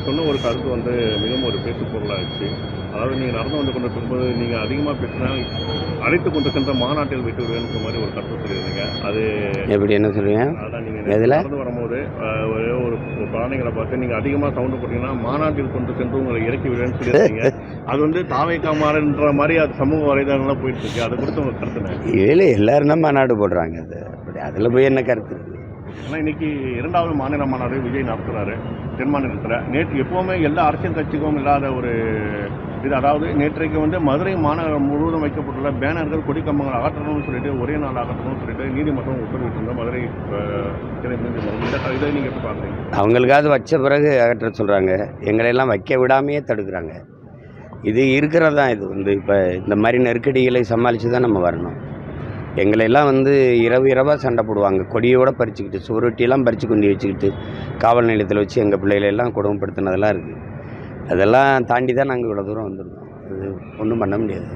சொன்ன ஒரு கருத்து வந்து மிகவும் ஒரு பேசு பொருளாச்சு. அதாவது நீங்கள் நடந்து வந்து கொண்டு இருக்கும்போது நீங்கள் அதிகமாக பேசினா அழைத்து கொண்டு சென்ற மாநாட்டில் விட்டு விடுவேன்ற மாதிரி ஒரு கருத்து சொல்லியிருந்தீங்க. அது எப்படி என்ன சொல்லுவீங்க? அதான் நீங்கள் எதில்? நடந்து வரும்போது ஒரே ஒரு குழந்தைங்களை பார்த்து நீங்கள் அதிகமாக சவுண்டு போட்டிங்கன்னா மாநாட்டில் கொண்டு சென்று உங்களை இறக்கி விடுவேன்னு சொல்லியிருந்தீங்க. அது வந்து தாவேக்கா மாறன்ற மாதிரி அது சமூக வலைதளங்கள்லாம் போயிட்டு இருக்கு. அதை குறித்து உங்கள் கருத்துனேன். இதில் எல்லாரும் தான் மாநாடு போடுறாங்க. அது அப்படி அதில் போய் என்ன கருத்து இருக்குது? ஏன்னா இன்னைக்கு 2வது மாநில மாநாடு விஜய் நடத்துகிறாரு தென் மாநிலத்தில். நேற்று எப்போவுமே எல்லா அரசியல் கட்சிக்கும் இல்லாத ஒரு இது, அதாவது நேற்றைக்கு வந்து மதுரை மாநகரம் முழுவதும் வைக்கப்பட்டுள்ள பேனர்கள் கொடி கம்பங்கள் அகற்றணும்னு சொல்லிட்டு ஒரே நாள் அகற்றணும்னு சொல்லிட்டு நீதிமன்றம் உத்தரவிட்டிருந்தோம் மதுரை கிளை நீதிமன்றம். இந்த இதை நீங்கள் எப்படி பார்க்குறீங்க? அவங்களுக்காவது வச்ச பிறகு அகற்ற சொல்கிறாங்க, எங்களையெல்லாம் வைக்க விடாமையே தடுக்கிறாங்க. இது இருக்கிறது தான். இது வந்து இப்போ இந்த மாதிரி நெருக்கடிகளை சமாளித்து தான் நம்ம வரணும். எங்களையெல்லாம் வந்து இரவாக சண்டை போடுவாங்க, கொடியோடு பறிச்சுக்கிட்டு சுவரொட்டியெல்லாம் பறித்து கொண்டு வச்சுக்கிட்டு காவல் நிலையத்தில் வச்சு எங்கள் பிள்ளைகளெல்லாம் கொடுமைப்படுத்தினதெல்லாம் இருக்குது. அதெல்லாம் தாண்டி தான் நாங்கள் இவ்வளோ தூரம் வந்திருக்கோம். அது ஒன்றும் பண்ண முடியாது.